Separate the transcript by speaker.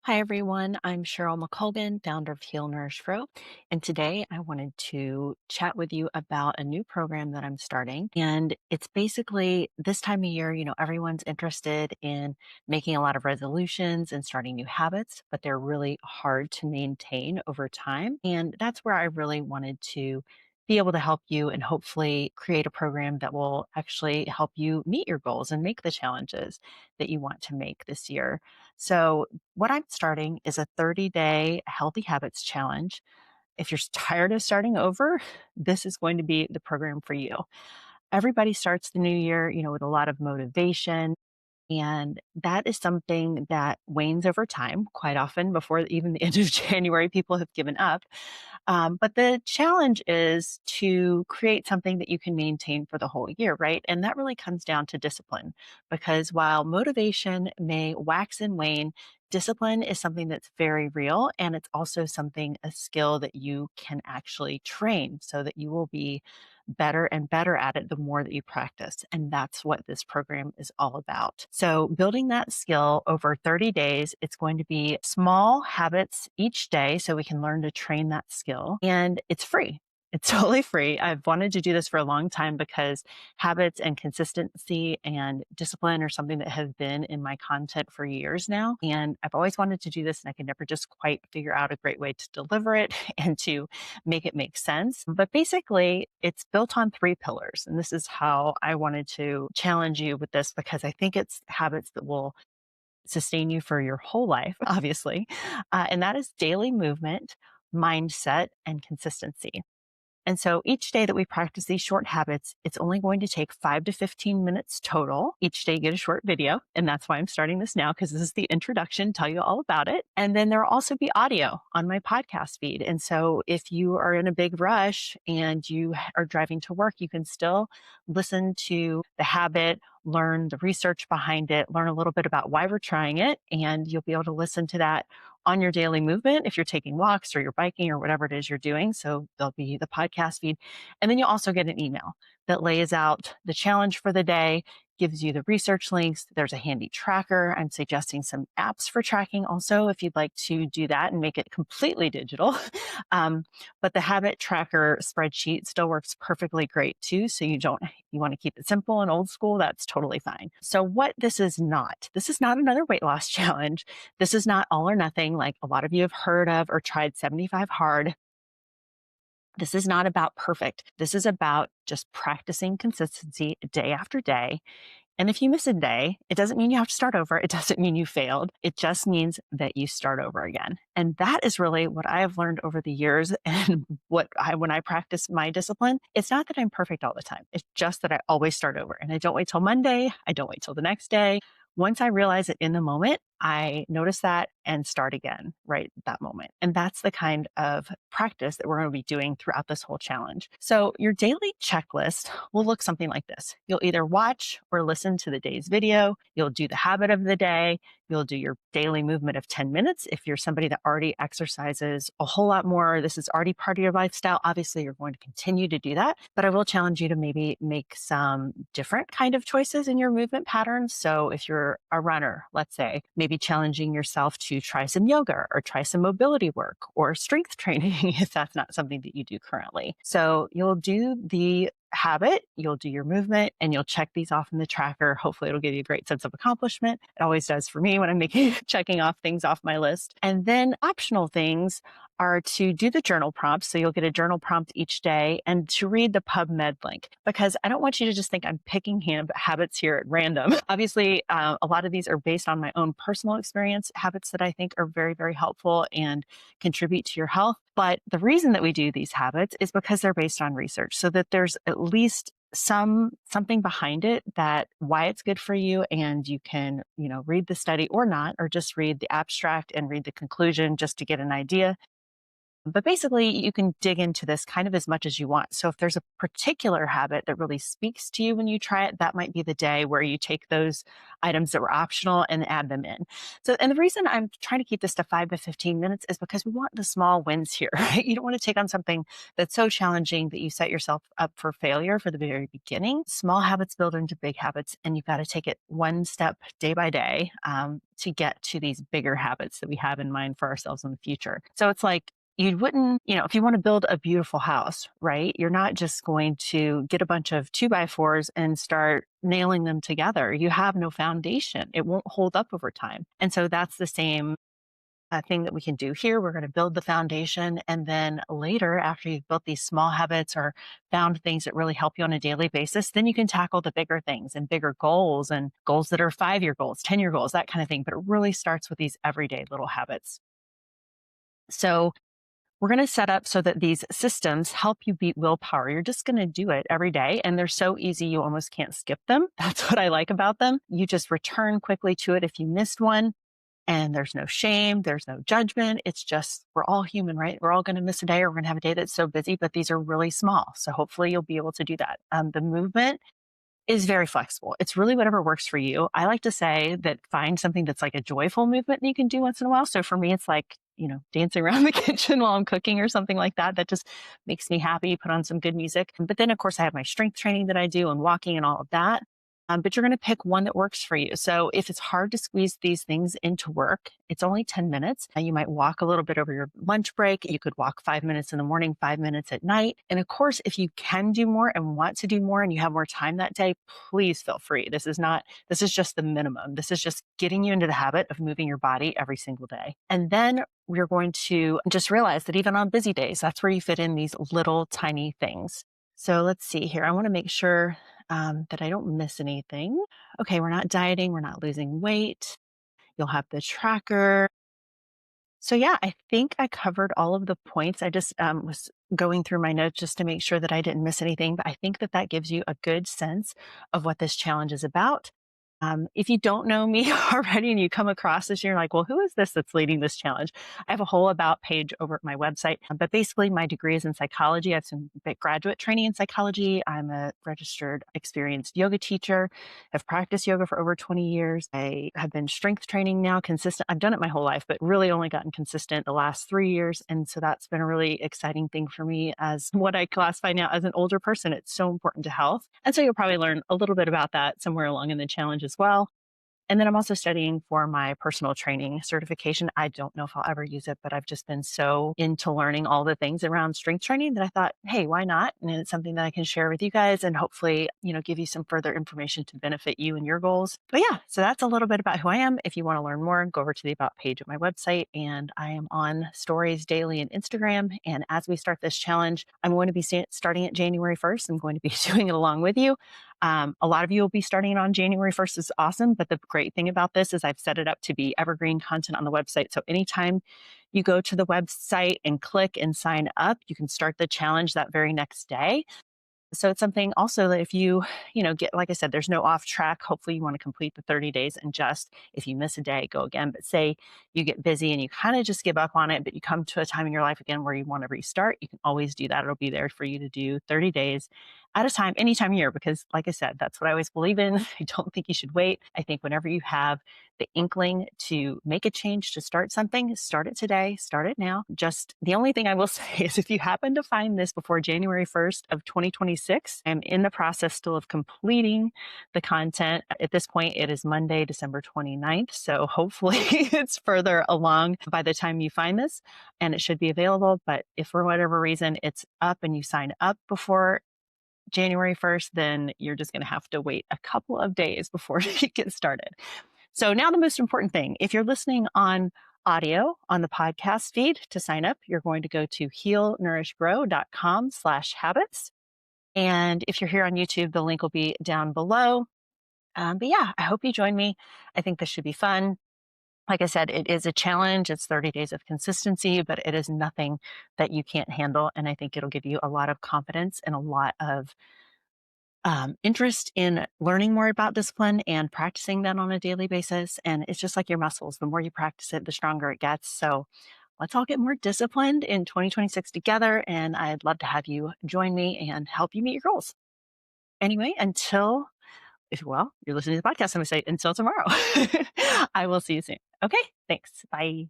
Speaker 1: Hi, everyone. I'm Cheryl McColgan, founder of Heal Nourish Grow. And today I wanted to chat with you about a new program that I'm starting. And it's basically this time of year, everyone's interested in making a lot of resolutions and starting new habits, but they're really hard to maintain over time. And that's where I really wanted to be able to help you and hopefully create a program that will actually help you meet your goals and make the challenges that you want to make this year. So, what I'm starting is a 30-day healthy habits challenge. If you're tired of starting over, this is going to be the program for you. Everybody starts the new year, with a lot of motivation, and that is something that wanes over time. Quite often, before even the end of January, people have given up. But the challenge is to create something that you can maintain for the whole year, right? And that really comes down to discipline, because while motivation may wax and wane, discipline is something that's very real. And it's also a skill that you can actually train so that you will be better and better at it the more that you practice. And that's what this program is all about. So, building that skill over 30 days, it's going to be small habits each day so we can learn to train that skill. And it's free. It's totally free. I've wanted to do this for a long time because habits and consistency and discipline are something that has been in my content for years now. And I've always wanted to do this, and I could never just quite figure out a great way to deliver it and to make it make sense. But basically, it's built on three pillars. And this is how I wanted to challenge you with this because I think it's habits that will sustain you for your whole life, obviously. And that is daily movement, mindset, and consistency. And so each day that we practice these short habits, it's only going to take 5 to 15 minutes total. Each day you get a short video. And that's why I'm starting this now, because this is the introduction, tell you all about it. And then there will also be audio on my podcast feed. And so if you are in a big rush and you are driving to work, you can still listen to the habit, learn the research behind it, learn a little bit about why we're trying it. And you'll be able to listen to that on your daily movement if you're taking walks or you're biking or whatever it is you're doing. So there'll be the podcast feed. And then you'll also get an email that lays out the challenge for the day, gives you the research links. There's a handy tracker. I'm suggesting some apps for tracking also if you'd like to do that and make it completely digital. Um, but the habit tracker spreadsheet still works perfectly great too. So you want to keep it simple and old school, that's totally fine. So what this is not another weight loss challenge. This is not all or nothing like a lot of you have heard of or tried 75 hard. This is not about perfect. This is about just practicing consistency day after day. And if you miss a day, it doesn't mean you have to start over. It doesn't mean you failed. It just means that you start over again. And that is really what I have learned over the years and when I practice my discipline. It's not that I'm perfect all the time. It's just that I always start over and I don't wait till Monday. I don't wait till the next day. Once I realize it in the moment, I notice that and start again right at that moment. And that's the kind of practice that we're going to be doing throughout this whole challenge. So your daily checklist will look something like this. You'll either watch or listen to the day's video. You'll do the habit of the day. You'll do your daily movement of 10 minutes. If you're somebody that already exercises a whole lot more, this is already part of your lifestyle. Obviously, you're going to continue to do that, but I will challenge you to maybe make some different kind of choices in your movement patterns. So if you're a runner, let's say, maybe challenging yourself to try some yoga or try some mobility work or strength training if that's not something that you do currently. So you'll do the habit, you'll do your movement, and you'll check these off in the tracker. Hopefully it'll give you a great sense of accomplishment. It always does for me when I'm making checking off things off my list. And then optional things are to do the journal prompts. So you'll get a journal prompt each day and to read the PubMed link, because I don't want you to just think I'm picking habits here at random. Obviously, a lot of these are based on my own personal experience, habits that I think are very, very helpful and contribute to your health. But the reason that we do these habits is because they're based on research, so that there's at least something behind it, that why it's good for you, and you can read the study or not, or just read the abstract and read the conclusion just to get an idea. But basically, you can dig into this kind of as much as you want. So if there's a particular habit that really speaks to you when you try it, that might be the day where you take those items that were optional and add them in. So, and the reason I'm trying to keep this to 5 to 15 minutes is because we want the small wins here, right? You don't want to take on something that's so challenging that you set yourself up for failure for the very beginning. Small habits build into big habits, and you've got to take it one step day by day to get to these bigger habits that we have in mind for ourselves in the future. So it's like, you wouldn't, if you want to build a beautiful house, right? You're not just going to get a bunch of 2x4s and start nailing them together. You have no foundation. It won't hold up over time. And so that's the same thing that we can do here. We're going to build the foundation. And then later, after you've built these small habits or found things that really help you on a daily basis, then you can tackle the bigger things and bigger goals and goals that are 5-year goals, 10-year goals, that kind of thing. But it really starts with these everyday little habits. So we're going to set up so that these systems help you beat willpower. You're just going to do it every day. And they're so easy, you almost can't skip them. That's what I like about them. You just return quickly to it if you missed one. And there's no shame, there's no judgment. It's just, we're all human, right? We're all going to miss a day, or we're going to have a day that's so busy, but these are really small. So hopefully you'll be able to do that. The movement is very flexible. It's really whatever works for you. I like to say that find something that's like a joyful movement that you can do once in a while. So for me, it's like, dancing around the kitchen while I'm cooking or something like that. That just makes me happy. Put on some good music. But then, of course, I have my strength training that I do and walking and all of that. But you're going to pick one that works for you. So if it's hard to squeeze these things into work, it's only 10 minutes. And you might walk a little bit over your lunch break. You could walk 5 minutes in the morning, 5 minutes at night. And of course, if you can do more and want to do more and you have more time that day, please feel free. This is just the minimum. This is just getting you into the habit of moving your body every single day. And then we're going to just realize that even on busy days, that's where you fit in these little tiny things. So let's see here. I want to make sure that I don't miss anything. Okay, we're not dieting, we're not losing weight. You'll have the tracker. So yeah, I think I covered all of the points. I just was going through my notes just to make sure that I didn't miss anything. But I think that that gives you a good sense of what this challenge is about. If you don't know me already and you come across this, you're like, well, who is this that's leading this challenge? I have a whole about page over at my website. But basically, my degree is in psychology. I have some graduate training in psychology. I'm a registered experienced yoga teacher. I've practiced yoga for over 20 years. I have been strength training now consistent. I've done it my whole life, but really only gotten consistent the last 3 years. And so that's been a really exciting thing for me as what I classify now as an older person. It's so important to health. And so you'll probably learn a little bit about that somewhere along in the challenge as well. And then I'm also studying for my personal training certification. I don't know if I'll ever use it, but I've just been so into learning all the things around strength training that I thought, hey, why not? And it's something that I can share with you guys and hopefully, give you some further information to benefit you and your goals. But yeah, so that's a little bit about who I am. If you want to learn more, go over to the About page at my website. And I am on stories daily and Instagram. And as we start this challenge, I'm going to be starting it January 1st. I'm going to be doing it along with you. A lot of you will be starting on January 1st. Is awesome. But the great thing about this is I've set it up to be evergreen content on the website. So anytime you go to the website and click and sign up, you can start the challenge that very next day. So it's something also that if you, get, like I said, there's no off track. Hopefully you want to complete the 30 days and just, if you miss a day, go again. But say you get busy and you kind of just give up on it, but you come to a time in your life again where you want to restart, you can always do that. It'll be there for you to do 30 days at a time, anytime of year, because like I said, that's what I always believe in. I don't think you should wait. I think whenever you have the inkling to make a change, to start something, start it today, start it now. Just the only thing I will say is if you happen to find this before January 1st of 2026, I'm in the process still of completing the content. At this point, it is Monday, December 29th. So hopefully it's further along by the time you find this and it should be available. But if for whatever reason it's up and you sign up before January 1st, then you're just going to have to wait a couple of days before you get started. So now the most important thing, if you're listening on audio on the podcast feed to sign up, you're going to go to healnourishgrow.com/habits. And if you're here on YouTube, the link will be down below. But yeah, I hope you join me. I think this should be fun. Like I said, it is a challenge. It's 30 days of consistency, but it is nothing that you can't handle. And I think it'll give you a lot of confidence and a lot of interest in learning more about discipline and practicing that on a daily basis. And it's just like your muscles. The more you practice it, the stronger it gets. So let's all get more disciplined in 2026 together. And I'd love to have you join me and help you meet your goals. Anyway, until if well, you're listening to the podcast, I'm going to say until tomorrow. I will see you soon. Okay. Thanks. Bye.